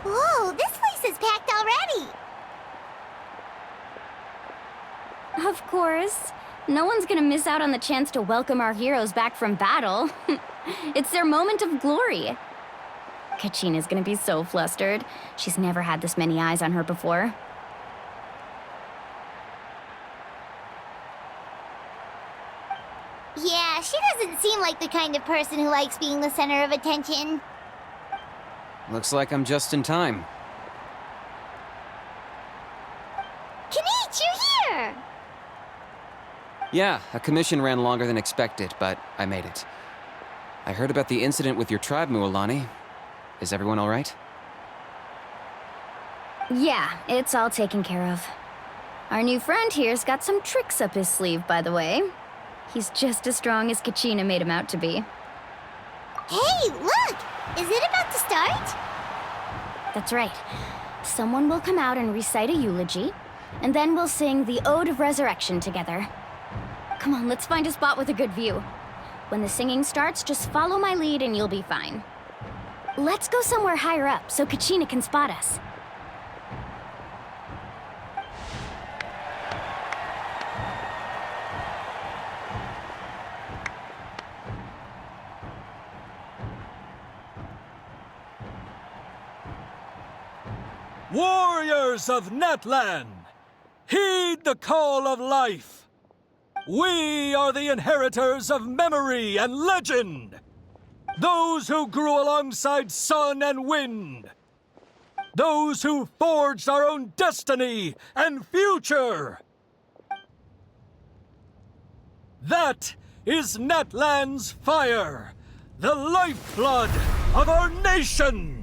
Whoa, this place is packed already! Of course. No one's gonna miss out on the chance to welcome our heroes back from battle. It's their moment of glory. Kachina's gonna be so flustered. She's never had this many eyes on her before. Yeah, she doesn't seem like the kind of person who likes being the center of attention. Looks like I'm just in time. Kinich, you're here! Yeah, a commission ran longer than expected, but I made it. I heard about the incident with your tribe, Mualani. Is everyone all right? Yeah, it's all taken care of. Our new friend here's got some tricks up his sleeve, by the way. He's just as strong as Kachina made him out to be. Hey, look! Is it about to start? That's right. Someone will come out and recite a eulogy, and then we'll sing the Ode of Resurrection together. Come on, let's find a spot with a good view. When the singing starts, just follow my lead and you'll be fine. Let's go somewhere higher up so Kachina can spot us. Warriors of Natlan, heed the call of life. We are the inheritors of memory and legend. Those who grew alongside sun and wind. Those who forged our own destiny and future. That is Natlan's fire, the lifeblood of our nation.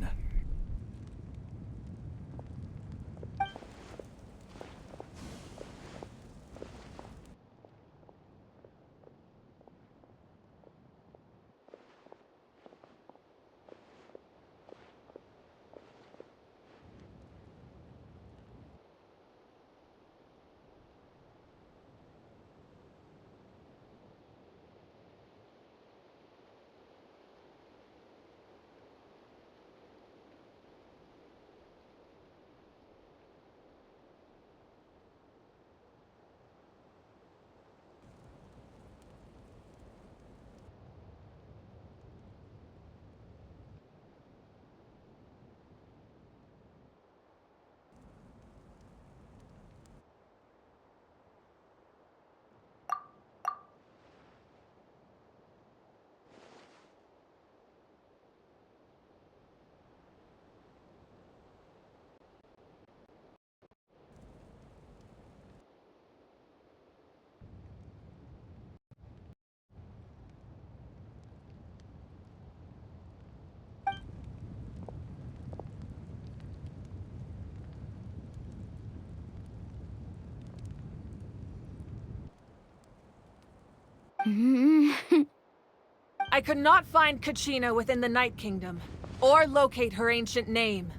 I could not find Kachina within the Night Kingdom, or locate her ancient name.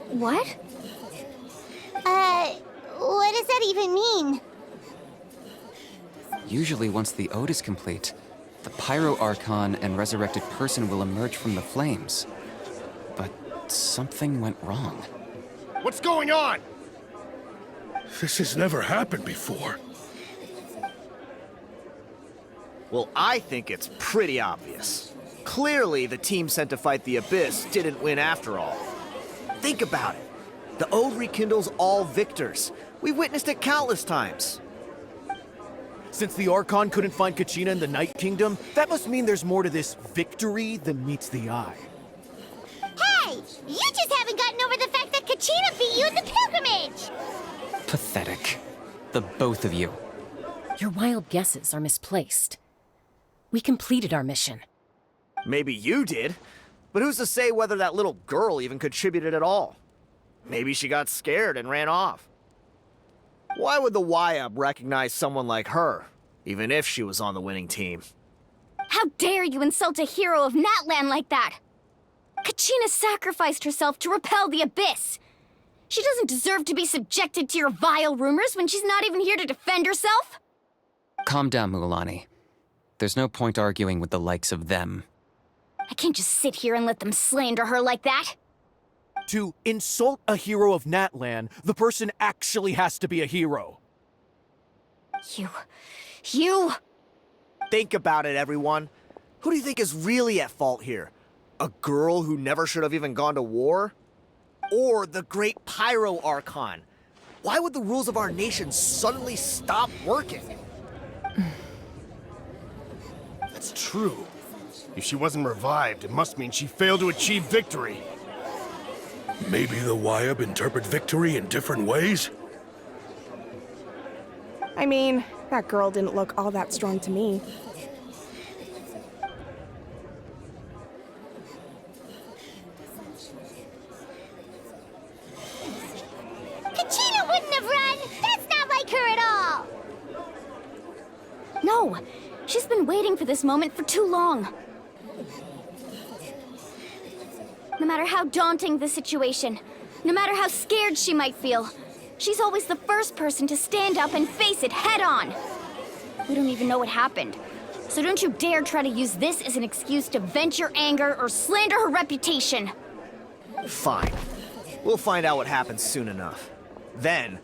What? What does that even mean? Usually once the ode is complete, the Pyro Archon and resurrected person will emerge from the flames. But something went wrong. What's going on? This has never happened before. Well, I think it's pretty obvious. Clearly, the team sent to fight the Abyss didn't win after all. Think about it. The Ode rekindles all victors. We witnessed it countless times. Since the Archon couldn't find Kachina in the Night Kingdom, that must mean there's more to this victory than meets the eye. Hey! You just haven't gotten over the fact that Kachina beat you in the pilgrimage! Pathetic. The both of you. Your wild guesses are misplaced. We completed our mission. Maybe you did, but who's to say whether that little girl even contributed at all? Maybe she got scared and ran off. Why would the YUB recognize someone like her, even if she was on the winning team? How dare you insult a hero of Natlan like that? Kachina sacrificed herself to repel the Abyss. She doesn't deserve to be subjected to your vile rumors when she's not even here to defend herself. Calm down, Mualani. There's no point arguing with the likes of them. I can't just sit here and let them slander her like that. To insult a hero of Natlan, the person actually has to be a hero. You... Think about it, everyone. Who do you think is really at fault here? A girl who never should have even gone to war? Or the great Pyro Archon? Why would the rules of our nation suddenly stop working? That's true. If she wasn't revived, it must mean she failed to achieve victory. Maybe the Wyab interpret victory in different ways? I mean, that girl didn't look all that strong to me. Kachina wouldn't have run! That's not like her at all! No! She's been waiting for this moment for too long. No matter how daunting the situation, no matter how scared she might feel, she's always the first person to stand up and face it head on. We don't even know what happened. So don't you dare try to use this as an excuse to vent your anger or slander her reputation. Fine. We'll find out what happens soon enough. Then,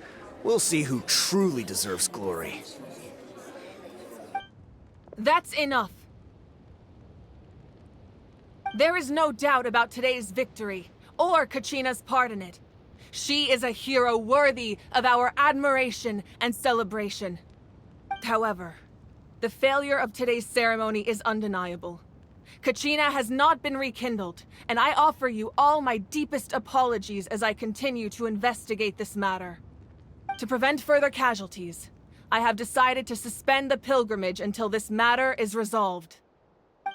we'll see who truly deserves glory. That's enough. There is no doubt about today's victory, or Kachina's part in it. She is a hero worthy of our admiration and celebration. However, the failure of today's ceremony is undeniable. Kachina has not been rekindled, and I offer you all my deepest apologies as I continue to investigate this matter. To prevent further casualties, I have decided to suspend the pilgrimage until this matter is resolved.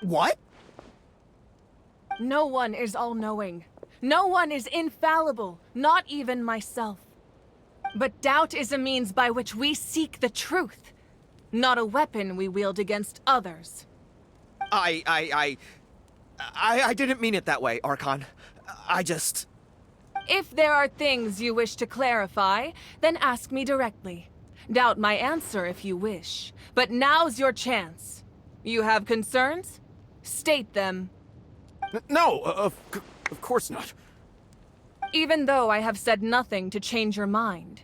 What? No one is all-knowing. No one is infallible, not even myself. But doubt is a means by which we seek the truth, not a weapon we wield against others. I didn't mean it that way, Archon. If there are things you wish to clarify, then ask me directly. Doubt my answer if you wish, but now's your chance. You have concerns? State them. No, of course not. Even though I have said nothing to change your mind,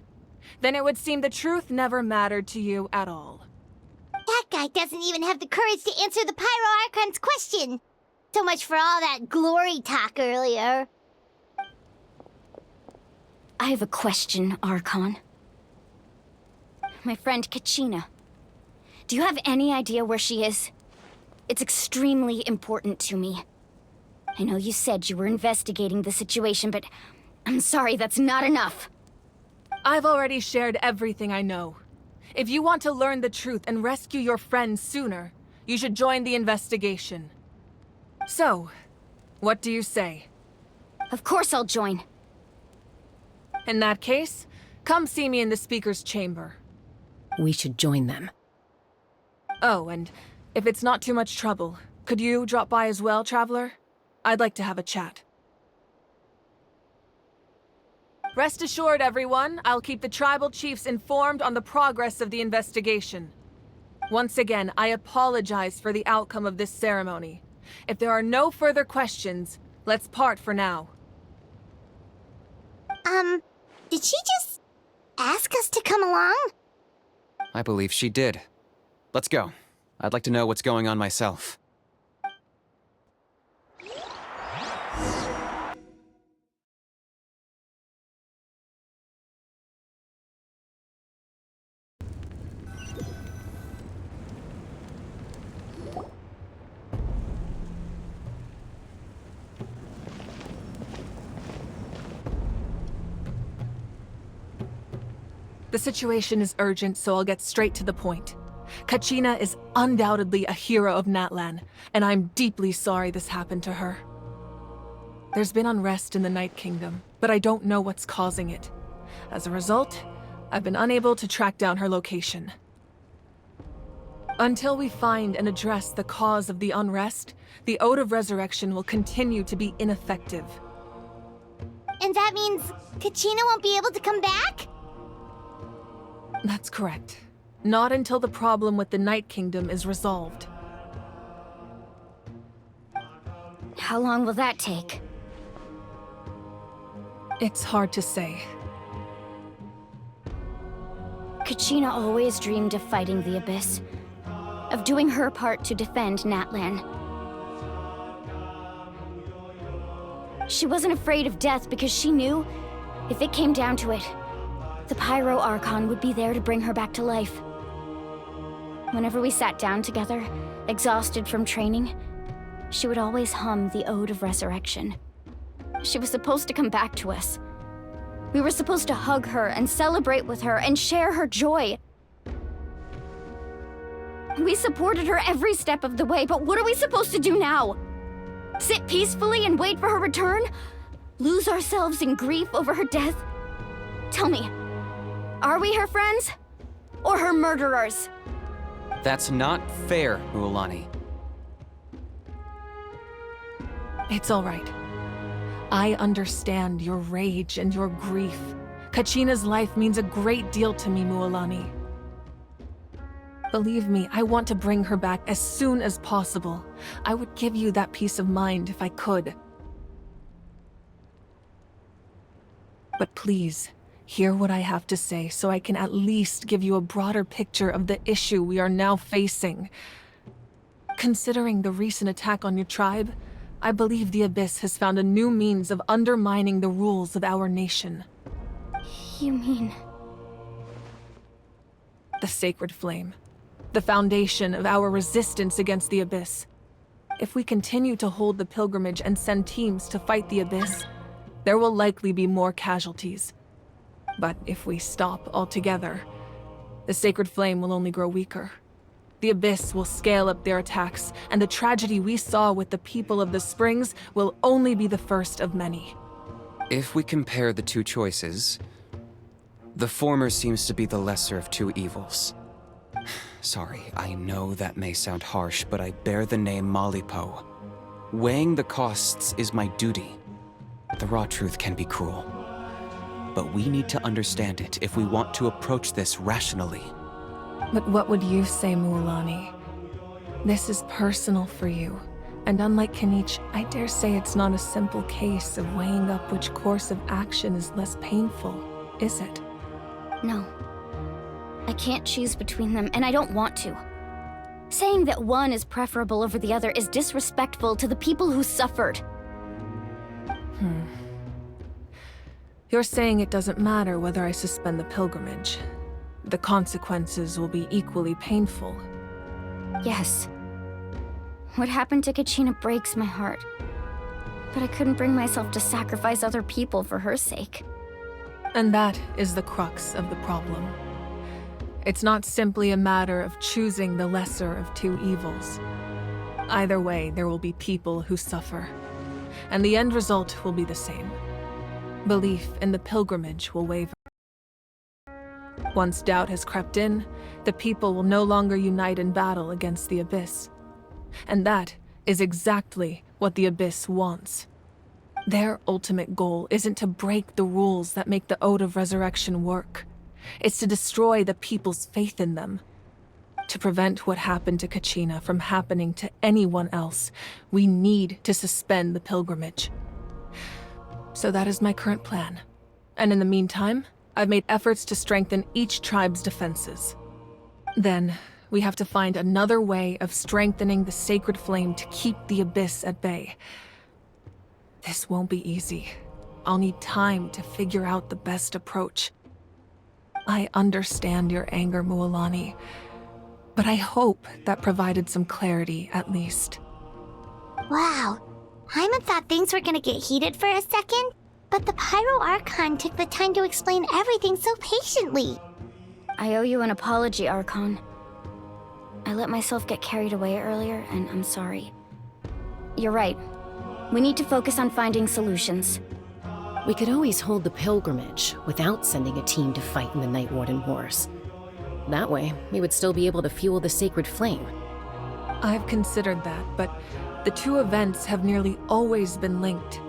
then it would seem the truth never mattered to you at all. That guy doesn't even have the courage to answer the Pyro Archon's question. So much for all that glory talk earlier. I have a question, Archon. My friend Kachina. Do you have any idea where she is? It's extremely important to me. I know you said you were investigating the situation, but I'm sorry, that's not enough. I've already shared everything I know. If you want to learn the truth and rescue your friend sooner, you should join the investigation. So, what do you say? Of course I'll join. In that case, come see me in the speaker's chamber. We should join them. Oh, and if it's not too much trouble, could you drop by as well, Traveler? I'd like to have a chat. Rest assured, everyone, I'll keep the tribal chiefs informed on the progress of the investigation. Once again, I apologize for the outcome of this ceremony. If there are no further questions, let's part for now. Did she just ask us to come along? I believe she did. Let's go. I'd like to know what's going on myself. The situation is urgent, so I'll get straight to the point. Kachina is undoubtedly a hero of Natlan, and I'm deeply sorry this happened to her. There's been unrest in the Night Kingdom, but I don't know what's causing it. As a result, I've been unable to track down her location. Until we find and address the cause of the unrest, the Ode of Resurrection will continue to be ineffective. And that means Kachina won't be able to come back? That's correct. Not until the problem with the Night Kingdom is resolved. How long will that take? It's hard to say. Kachina always dreamed of fighting the Abyss, of doing her part to defend Natlan. She wasn't afraid of death because she knew, if it came down to it, the Pyro Archon would be there to bring her back to life. Whenever we sat down together, exhausted from training, she would always hum the Ode of Resurrection. She was supposed to come back to us. We were supposed to hug her and celebrate with her and share her joy. We supported her every step of the way, but what are we supposed to do now? Sit peacefully and wait for her return? Lose ourselves in grief over her death? Tell me, are we her friends? Or her murderers? That's not fair, Mualani. It's all right. I understand your rage and your grief. Kachina's life means a great deal to me, Mualani. Believe me, I want to bring her back as soon as possible. I would give you that peace of mind if I could. But please, hear what I have to say so I can at least give you a broader picture of the issue we are now facing. Considering the recent attack on your tribe, I believe the Abyss has found a new means of undermining the rules of our nation. You mean... The Sacred Flame. The foundation of our resistance against the Abyss. If we continue to hold the pilgrimage and send teams to fight the Abyss, there will likely be more casualties. But if we stop altogether, the Sacred Flame will only grow weaker. The Abyss will scale up their attacks, and the tragedy we saw with the people of the Springs will only be the first of many. If we compare the two choices, the former seems to be the lesser of two evils. Sorry, I know that may sound harsh, but I bear the name Malipo. Weighing the costs is my duty. The raw truth can be cruel. But we need to understand it if we want to approach this rationally. But what would you say, Mualani? This is personal for you. And unlike Kanich, I dare say it's not a simple case of weighing up which course of action is less painful, is it? No. I can't choose between them, and I don't want to. Saying that one is preferable over the other is disrespectful to the people who suffered. You're saying it doesn't matter whether I suspend the pilgrimage. The consequences will be equally painful. Yes. What happened to Kachina breaks my heart. But I couldn't bring myself to sacrifice other people for her sake. And that is the crux of the problem. It's not simply a matter of choosing the lesser of two evils. Either way, there will be people who suffer. And the end result will be the same. Belief in the pilgrimage will waver. Once doubt has crept in, the people will no longer unite in battle against the Abyss. And that is exactly what the Abyss wants. Their ultimate goal isn't to break the rules that make the Ode of Resurrection work. It's to destroy the people's faith in them. To prevent what happened to Kachina from happening to anyone else, we need to suspend the pilgrimage. So that is my current plan. And in the meantime, I've made efforts to strengthen each tribe's defenses. Then, we have to find another way of strengthening the Sacred Flame to keep the Abyss at bay. This won't be easy. I'll need time to figure out the best approach. I understand your anger, Mualani, but I hope that provided some clarity, at least. Wow. Hyman thought things were gonna get heated for a second, but the Pyro Archon took the time to explain everything so patiently. I owe you an apology, Archon. I let myself get carried away earlier, and I'm sorry. You're right. We need to focus on finding solutions. We could always hold the pilgrimage without sending a team to fight in the Night Warden Wars. That way, we would still be able to fuel the Sacred Flame. I've considered that, but the two events have nearly always been linked.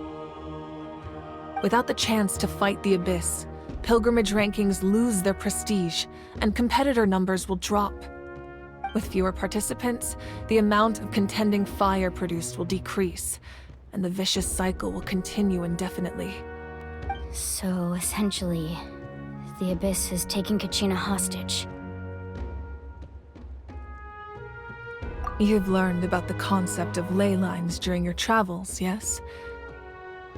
Without the chance to fight the Abyss, pilgrimage rankings lose their prestige, and competitor numbers will drop. With fewer participants, the amount of contending fire produced will decrease, and the vicious cycle will continue indefinitely. So, essentially, the Abyss is taking Kachina hostage. You've learned about the concept of ley lines during your travels, yes?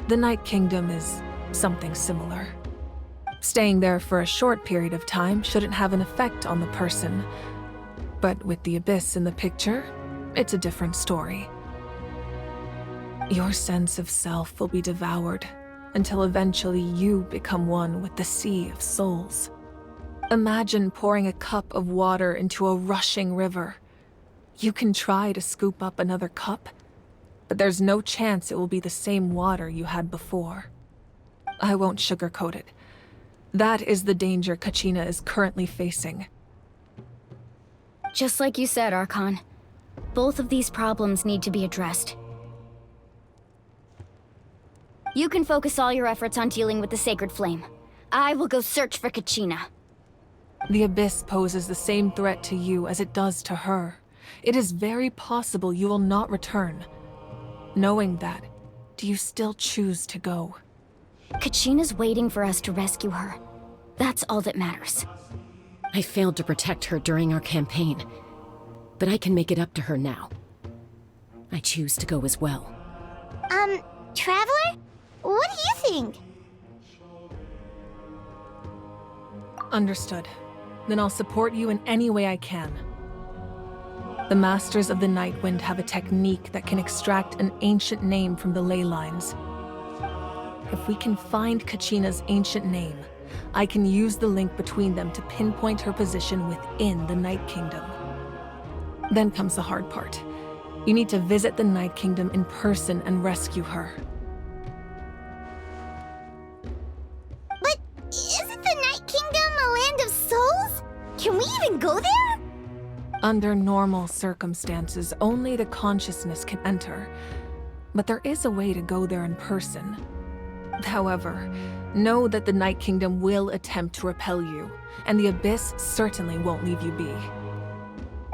The Night Kingdom is something similar. Staying there for a short period of time shouldn't have an effect on the person. But with the Abyss in the picture, it's a different story. Your sense of self will be devoured until eventually you become one with the Sea of Souls. Imagine pouring a cup of water into a rushing river. You can try to scoop up another cup, but there's no chance it will be the same water you had before. I won't sugarcoat it. That is the danger Kachina is currently facing. Just like you said, Archon. Both of these problems need to be addressed. You can focus all your efforts on dealing with the Sacred Flame. I will go search for Kachina. The Abyss poses the same threat to you as it does to her. It is very possible you will not return. Knowing that, do you still choose to go? Kachina's waiting for us to rescue her. That's all that matters. I failed to protect her during our campaign, but I can make it up to her now. I choose to go as well. Traveler? What do you think? Understood. Then I'll support you in any way I can. The Masters of the Nightwind have a technique that can extract an ancient name from the ley lines. If we can find Kachina's ancient name, I can use the link between them to pinpoint her position within the Night Kingdom. Then comes the hard part. You need to visit the Night Kingdom in person and rescue her. But isn't the Night Kingdom a land of souls? Can we even go there? Under normal circumstances, only the consciousness can enter. But there is a way to go there in person. However, know that the Night Kingdom will attempt to repel you, and the Abyss certainly won't leave you be.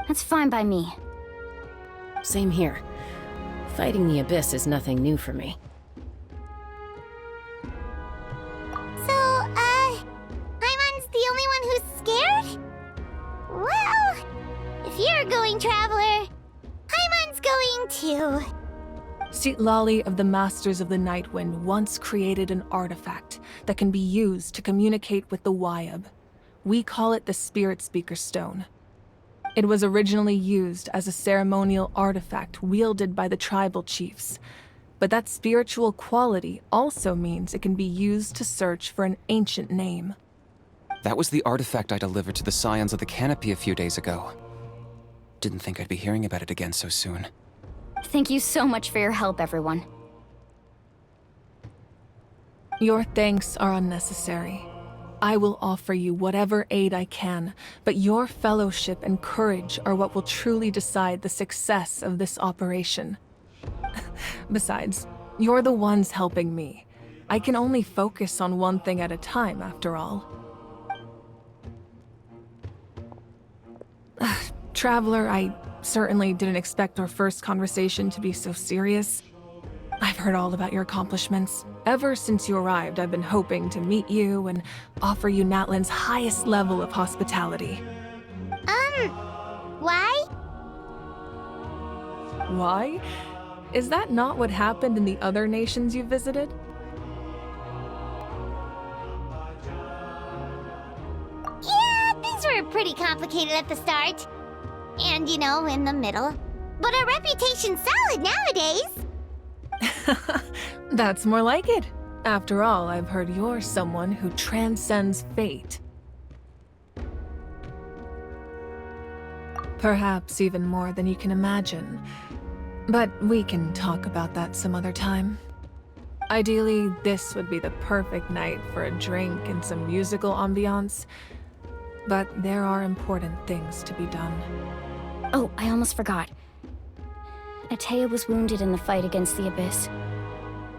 That's fine by me. Same here. Fighting the Abyss is nothing new for me. So, Paimon's the only one who's scared? Well, if you're going, Traveler, Paimon's going too. Citlali of the Masters of the Nightwind once created an artifact that can be used to communicate with the Wyab. We call it the Spirit Speaker Stone. It was originally used as a ceremonial artifact wielded by the tribal chiefs, but that spiritual quality also means it can be used to search for an ancient name. That was the artifact I delivered to the Scions of the Canopy a few days ago. Didn't think I'd be hearing about it again so soon. Thank you so much for your help, everyone. Your thanks are unnecessary. I will offer you whatever aid I can, but your fellowship and courage are what will truly decide the success of this operation. Besides, you're the ones helping me. I can only focus on one thing at a time, after all. Traveler, I certainly didn't expect our first conversation to be so serious. I've heard all about your accomplishments. Ever since you arrived, I've been hoping to meet you and offer you Natlan's highest level of hospitality. Why? Why? Is that not what happened in the other nations you visited? Yeah, things were pretty complicated at the start. And, you know, in the middle. But our reputation's solid nowadays. That's more like it. After all, I've heard you're someone who transcends fate. Perhaps even more than you can imagine. But we can talk about that some other time. Ideally, this would be the perfect night for a drink and some musical ambiance. But there are important things to be done. Oh, I almost forgot. Atea was wounded in the fight against the Abyss.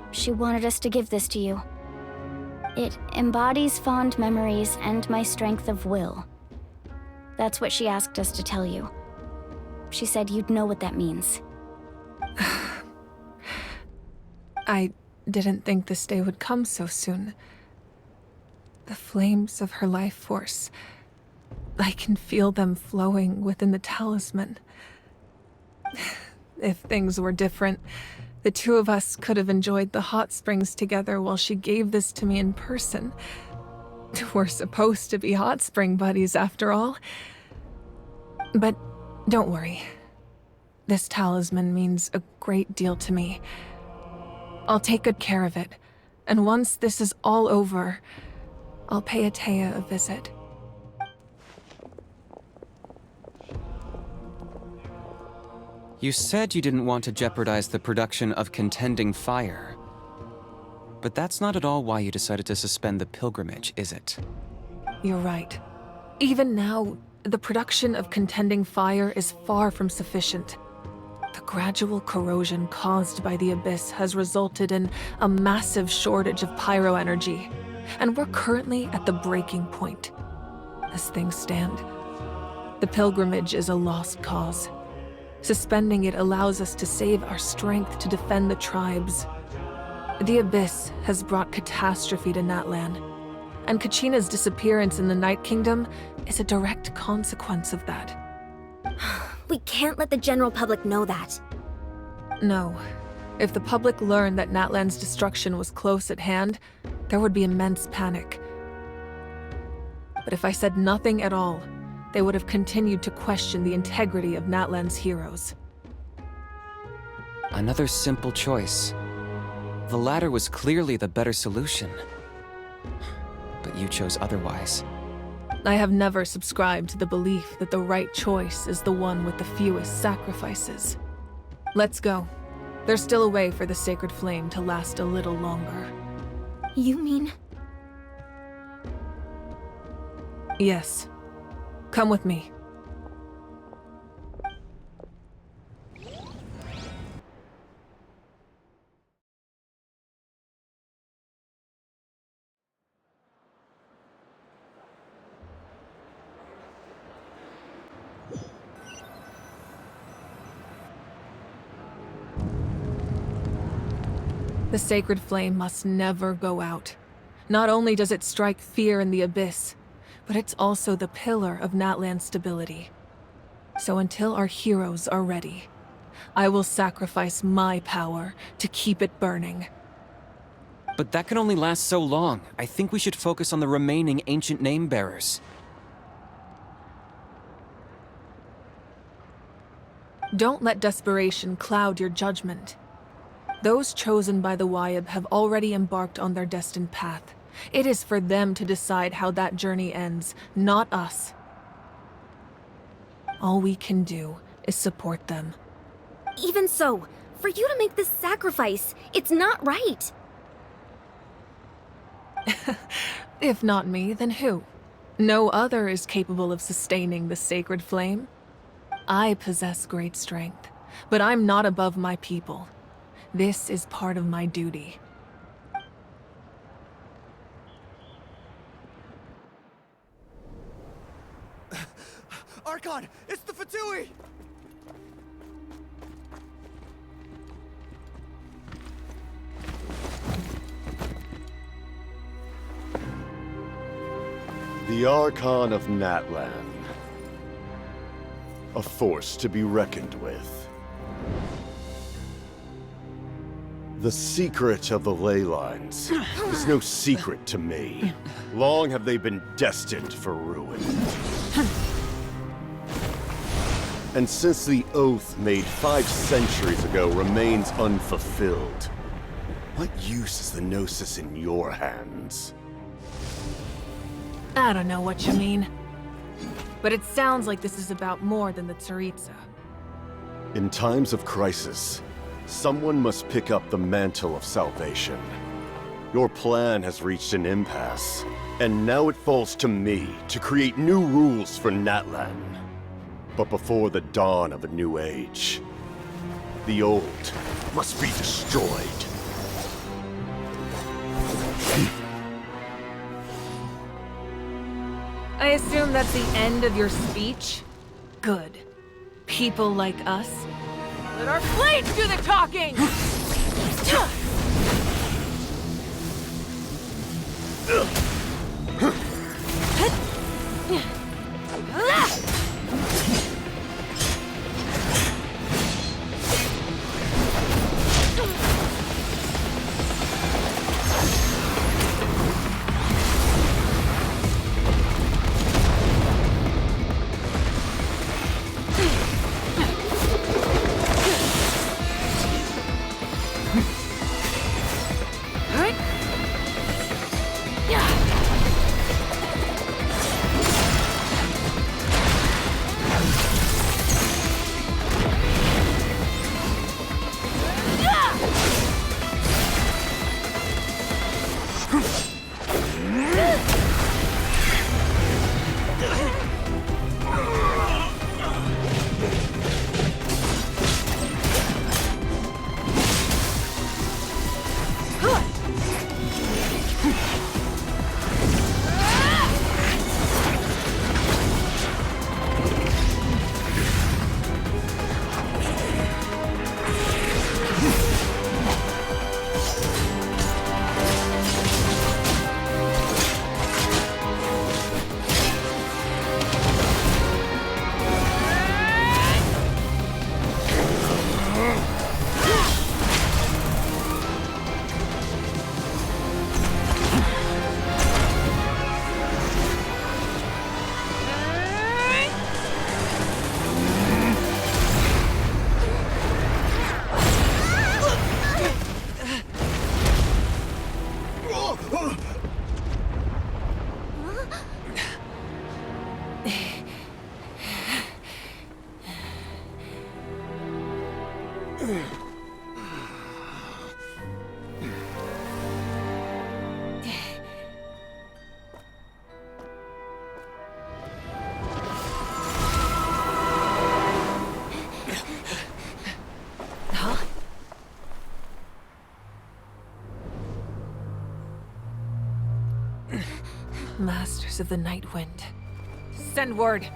She wanted us to give this to you. It embodies fond memories and my strength of will. That's what she asked us to tell you. She said you'd know what that means. I didn't think this day would come so soon. The flames of her life force. I can feel them flowing within the talisman. If things were different, the two of us could have enjoyed the hot springs together while she gave this to me in person. We're supposed to be hot spring buddies after all. But don't worry. This talisman means a great deal to me. I'll take good care of it, and once this is all over, I'll pay Atea a visit. You said you didn't want to jeopardize the production of Contending Fire. But that's not at all why you decided to suspend the pilgrimage, is it? You're right. Even now, the production of Contending Fire is far from sufficient. The gradual corrosion caused by the Abyss has resulted in a massive shortage of pyro energy, and we're currently at the breaking point. As things stand, the pilgrimage is a lost cause. Suspending it allows us to save our strength to defend the tribes. The Abyss has brought catastrophe to Natlan, and Kachina's disappearance in the Night Kingdom is a direct consequence of that. We can't let the general public know that. No. If the public learned that Natlan's destruction was close at hand, there would be immense panic. But if I said nothing at all, they would have continued to question the integrity of Natlan's heroes. Another simple choice. The latter was clearly the better solution. But you chose otherwise. I have never subscribed to the belief that the right choice is the one with the fewest sacrifices. Let's go. There's still a way for the sacred flame to last a little longer. You mean? Yes. Come with me. The sacred flame must never go out. Not only does it strike fear in the Abyss, but it's also the pillar of Natlan's stability. So until our heroes are ready, I will sacrifice my power to keep it burning. But that can only last so long. I think we should focus on the remaining ancient name-bearers. Don't let desperation cloud your judgment. Those chosen by the Wayab have already embarked on their destined path. It is for them to decide how that journey ends, not us. All we can do is support them. Even so, for you to make this sacrifice, it's not right. If not me, then who? No other is capable of sustaining the sacred flame. I possess great strength, but I'm not above my people. This is part of my duty. Archon, it's the Fatui! The Archon of Natlan. A force to be reckoned with. The secret of the ley lines is no secret to me. Long have they been destined for ruin. And since the oath made 5 centuries ago remains unfulfilled, what use is the Gnosis in your hands? I don't know what you mean. But it sounds like this is about more than the Tsaritsa. In times of crisis, someone must pick up the mantle of salvation. Your plan has reached an impasse, and now it falls to me to create new rules for Natlan. But before the dawn of a new age, the old must be destroyed. I assume that's the end of your speech? Good. People like us. Let our blades do the talking! Masters of the Night Wind. Send word.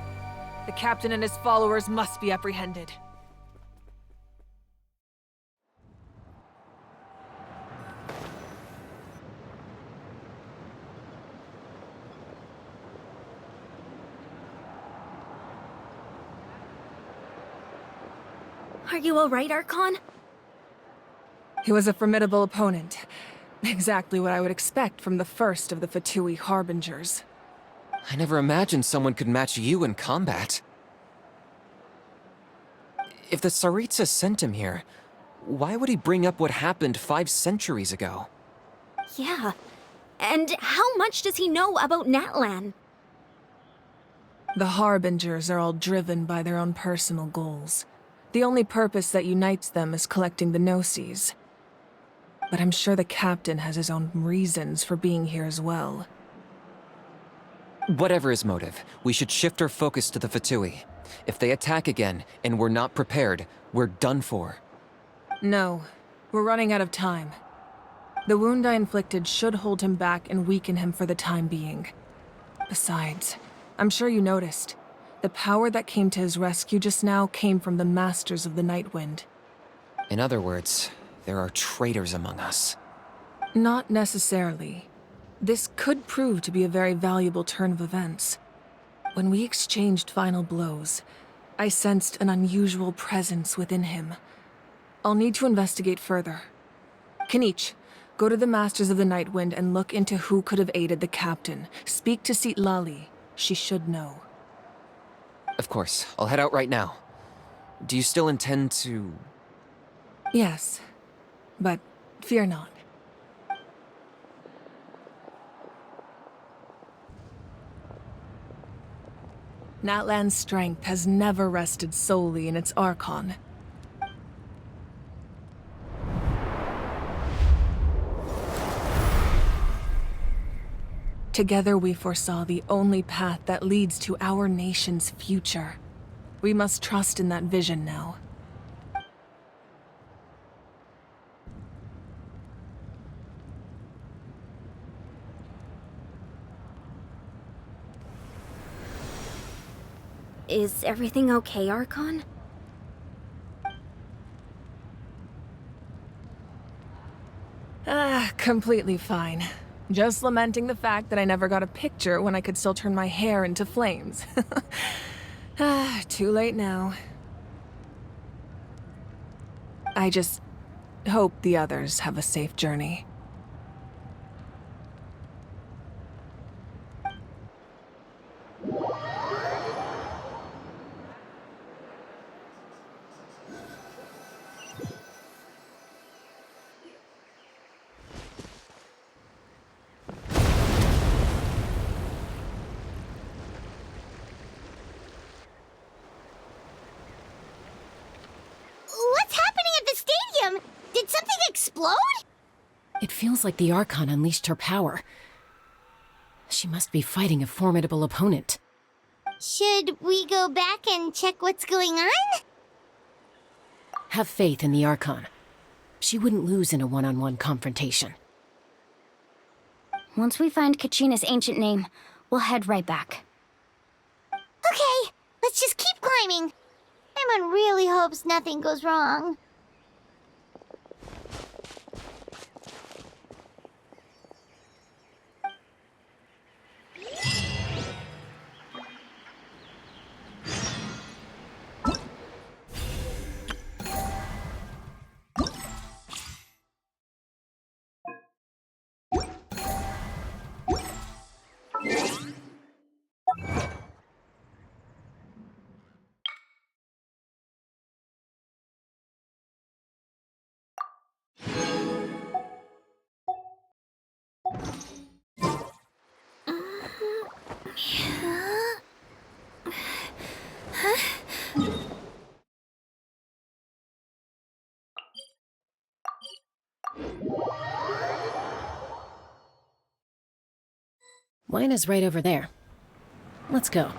The captain and his followers must be apprehended. Are you alright, Archon? He was a formidable opponent. Exactly what I would expect from the first of the Fatui Harbingers. I never imagined someone could match you in combat. If the Tsaritsa sent him here, why would he bring up what happened 5 centuries ago? Yeah. And how much does he know about Natlan? The Harbingers are all driven by their own personal goals. The only purpose that unites them is collecting the Gnosis. But I'm sure the captain has his own reasons for being here as well. Whatever his motive, we should shift our focus to the Fatui. If they attack again, and we're not prepared, we're done for. No, we're running out of time. The wound I inflicted should hold him back and weaken him for the time being. Besides, I'm sure you noticed, the power that came to his rescue just now came from the Masters of the Night Wind. In other words, there are traitors among us. Not necessarily. This could prove to be a very valuable turn of events. When we exchanged final blows, I sensed an unusual presence within him. I'll need to investigate further. Kinich, go to the Masters of the Night Wind and look into who could have aided the captain. Speak to Sitlali. She should know. Of course, I'll head out right now. Do you still intend to... Yes, but fear not. Natlan's strength has never rested solely in its Archon. Together we foresaw the only path that leads to our nation's future. We must trust in that vision now. Is everything okay, Archon? Completely fine. Just lamenting the fact that I never got a picture when I could still turn my hair into flames. Too late now. I just hope the others have a safe journey. What's happening at the stadium? Did something explode? It feels like the Archon unleashed her power. She must be fighting a formidable opponent. Should we go back and check what's going on? Have faith in the Archon. She wouldn't lose in a one-on-one confrontation. Once we find Kachina's ancient name, we'll head right back. Okay, let's just keep climbing. Everyone really hopes nothing goes wrong. Wine is right over there. Let's go.